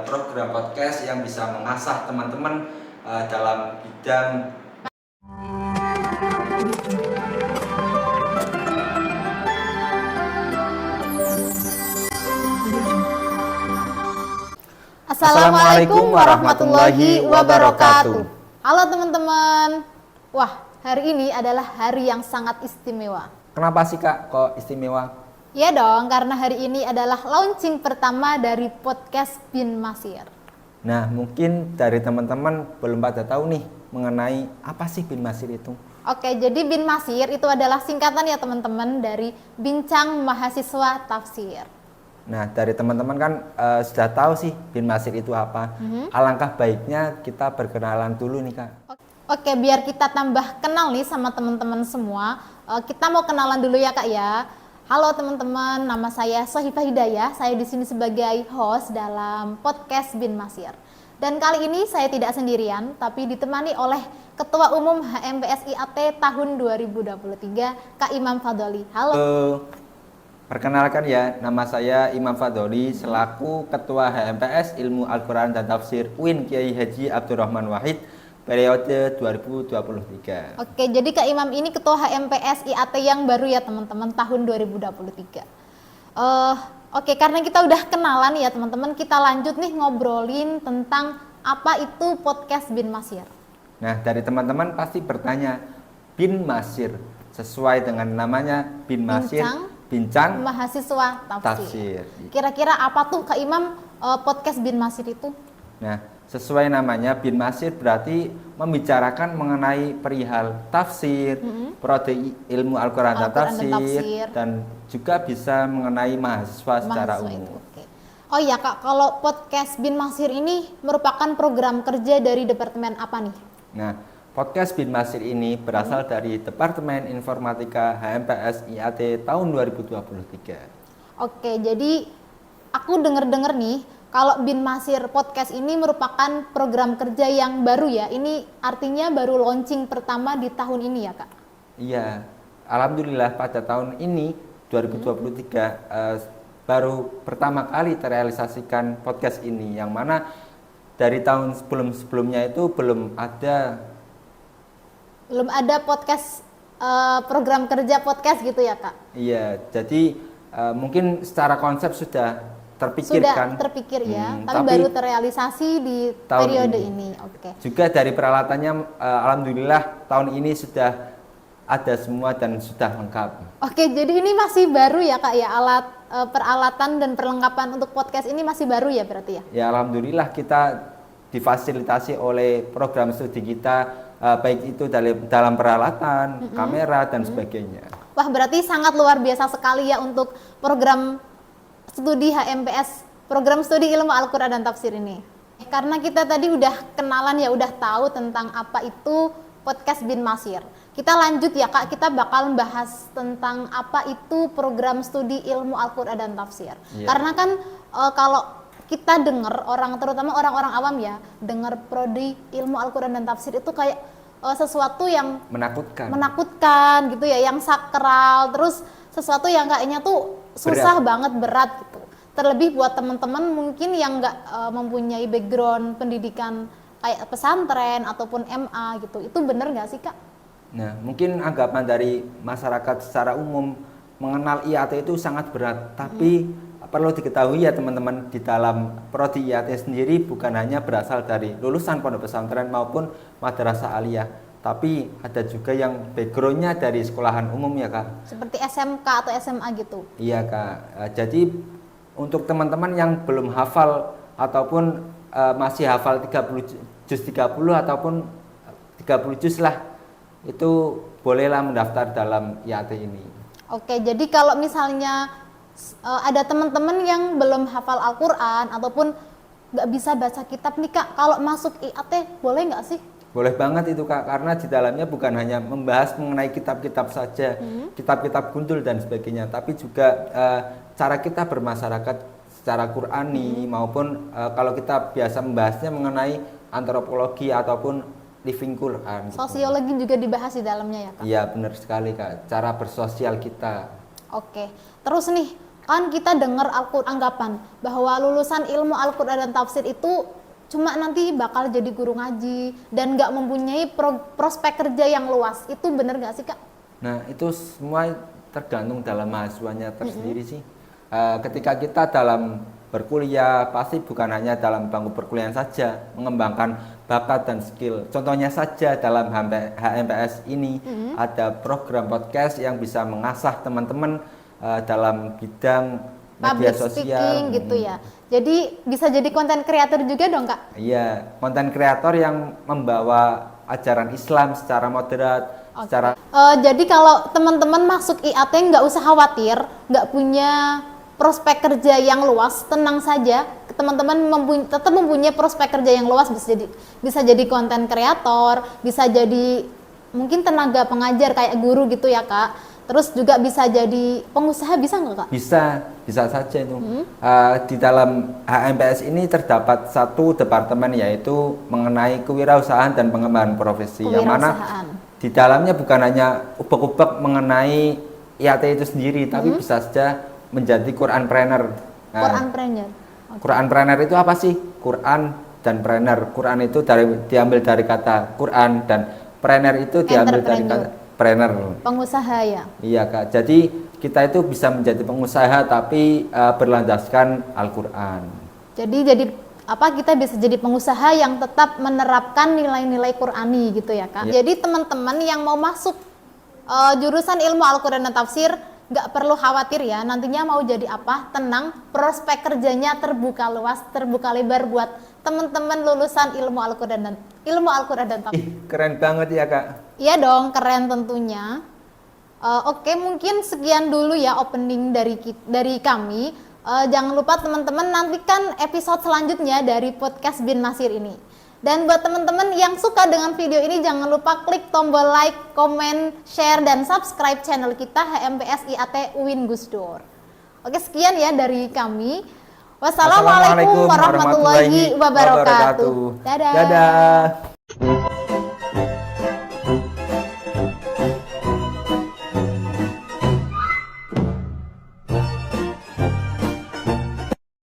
program podcast yang bisa mengasah teman-teman dalam bidang Assalamualaikum warahmatullahi wabarakatuh. Halo teman-teman. Wah, hari ini adalah hari yang sangat istimewa. Kenapa sih Kak kok istimewa? Ya dong, karena hari ini adalah launching pertama dari podcast Bin Masir. Nah, mungkin dari teman-teman belum pada tahu nih mengenai apa sih Bin Masir itu. Oke, jadi Bin Masir itu adalah singkatan ya teman-teman dari Bincang Mahasiswa Tafsir. Nah, dari teman-teman kan sudah tahu sih Bin Masir itu apa. Alangkah baiknya kita berkenalan dulu nih Kak. Oke, biar kita tambah kenal nih sama teman-teman semua, kita mau kenalan dulu ya Kak ya. Halo teman-teman, nama saya Sohifah Hidayah. Saya di sini sebagai host dalam podcast Bin Masir. Dan kali ini saya tidak sendirian, tapi ditemani oleh Ketua Umum HMPS-IAT tahun 2023, Kak Imam Fadoli. Halo. Perkenalkan ya, nama saya Imam Fadoli selaku Ketua HMPS Ilmu Al-Quran dan Tafsir UIN Kiai Haji Abdurrahman Wahid periode 2023. Oke, jadi Kak Imam ini Ketua HMPS IAT yang baru ya teman-teman tahun 2023. Oke, karena kita udah kenalan ya teman-teman, kita lanjut nih ngobrolin tentang apa itu podcast Bin Masir. Nah, dari teman-teman pasti bertanya, Bin Masir sesuai dengan namanya Bin Masir. Bincang Mahasiswa Tafsir. Kira-kira apa tuh Kak Imam podcast Bin Masir itu? Nah, sesuai namanya Bin Masir berarti membicarakan mengenai perihal tafsir, prodi ilmu Al-Quran dan Tafsir, dan juga bisa mengenai mahasiswa secara umum. Oke. Oh iya Kak, kalau podcast Bin Masir ini merupakan program kerja dari departemen apa nih? Nah, podcast Bin Masir ini berasal dari Departemen Informatika HMPS IAT tahun 2023. Oke, jadi aku dengar-dengar nih, kalau Bin Masir podcast ini merupakan program kerja yang baru ya. Ini artinya baru launching pertama di tahun ini ya Kak? Iya, alhamdulillah pada tahun ini 2023 baru pertama kali terrealisasikan podcast ini, yang mana dari tahun sebelum-sebelumnya itu belum ada podcast program kerja podcast gitu ya Kak? Iya, jadi mungkin secara konsep sudah terpikirkan. Sudah terpikir ya, tapi baru terrealisasi di periode ini. Oke. Juga dari peralatannya, alhamdulillah tahun ini sudah ada semua dan sudah lengkap. Oke, jadi ini masih baru ya Kak ya, peralatan dan perlengkapan untuk podcast ini masih baru ya berarti ya? Ya, alhamdulillah kita difasilitasi oleh program studi kita, baik itu dalam peralatan, kamera dan sebagainya. Wah, berarti sangat luar biasa sekali ya untuk program studi HMPS, program studi ilmu Al-Quran dan Tafsir ini. Karena kita tadi udah kenalan ya, udah tahu tentang apa itu podcast Bin Masir. Kita lanjut ya Kak, kita bakal membahas tentang apa itu program studi ilmu Al-Quran dan Tafsir. Karena kan kalau kita dengar terutama orang-orang awam ya, dengar prodi ilmu Al-Quran dan Tafsir itu kayak sesuatu yang menakutkan gitu ya, yang sakral, terus sesuatu yang kayaknya tuh susah banget, berat gitu. Terlebih buat teman-teman mungkin yang nggak mempunyai background pendidikan kayak pesantren ataupun MA gitu. Itu bener nggak sih Kak? Nah, mungkin anggapan dari masyarakat secara umum mengenal IAT itu sangat berat, tapi perlu diketahui ya teman-teman, di dalam prodi IAT sendiri bukan hanya berasal dari lulusan pondok pesantren maupun madrasah aliyah, tapi ada juga yang backgroundnya dari sekolahan umum ya Kak. Seperti SMK atau SMA gitu? Iya Kak, jadi untuk teman-teman yang belum hafal ataupun masih hafal 30 ataupun 30 juz lah, itu bolehlah mendaftar dalam IAT ini. Oke, jadi kalau misalnya ada teman-teman yang belum hafal Al-Quran ataupun nggak bisa baca kitab nih Kak, kalau masuk IAT boleh nggak sih? Boleh banget itu Kak, karena di dalamnya bukan hanya membahas mengenai kitab-kitab saja, kitab-kitab gundul dan sebagainya, tapi juga cara kita bermasyarakat secara Qur'ani, maupun kalau kita biasa membahasnya mengenai antropologi ataupun living Quran. Sosiologi juga dibahas di dalamnya ya Kak? Iya benar sekali Kak, cara bersosial kita. Oke, terus nih Kan kita dengar anggapan bahwa lulusan ilmu Al-Quran dan tafsir itu cuma nanti bakal jadi guru ngaji dan nggak mempunyai prospek kerja yang luas. Itu benar nggak sih Kak? Nah, itu semua tergantung dalam mahasiswanya tersendiri sih. Ketika kita dalam berkuliah, pasti bukan hanya dalam bangku perkuliahan saja, mengembangkan bakat dan skill. Contohnya saja dalam HMPS ini ada program podcast yang bisa mengasah teman-teman dalam bidang media Public sosial speaking gitu ya. Jadi bisa jadi konten kreator juga dong Kak? Iya, konten kreator yang membawa ajaran Islam secara moderat, secara Jadi kalau teman-teman masuk IAT nggak usah khawatir, nggak punya prospek kerja yang luas, tenang saja. Teman-teman tetap mempunyai prospek kerja yang luas, bisa jadi konten kreator, bisa jadi mungkin tenaga pengajar kayak guru gitu ya Kak. Terus juga bisa jadi pengusaha, bisa nggak Kak? bisa saja itu. Di dalam HMPS ini terdapat satu departemen yaitu mengenai kewirausahaan dan pengembangan profesi, yang mana di dalamnya bukan hanya ubek-ubek mengenai IAT itu sendiri, tapi bisa saja menjadi Quranpreneur. Quranpreneur. Quranpreneur itu apa sih? Quran dan preneur. Quran itu diambil dari kata Quran, dan preneur itu diambil dari kata preneur. Pengusaha ya? Iya Kak, jadi kita itu bisa menjadi pengusaha tapi berlandaskan Al-Quran. Jadi kita bisa jadi pengusaha yang tetap menerapkan nilai-nilai Qurani gitu ya Kak. Jadi teman-teman yang mau masuk jurusan ilmu Al-Quran dan tafsir nggak perlu khawatir ya, nantinya mau jadi apa, tenang, prospek kerjanya terbuka luas, terbuka lebar buat teman-teman lulusan ilmu Al-Quran dan tafsir. Keren banget ya Kak. Iya dong, keren tentunya. Oke, mungkin sekian dulu ya opening dari kami. Jangan lupa teman-teman nantikan episode selanjutnya dari podcast Bin Nasir ini. Dan buat teman-teman yang suka dengan video ini, jangan lupa klik tombol like, komen, share, dan subscribe channel kita HMPS IAT UIN Gus Dur. Oke, sekian ya dari kami. Wassalamualaikum warahmatullahi wabarakatuh. Dadah.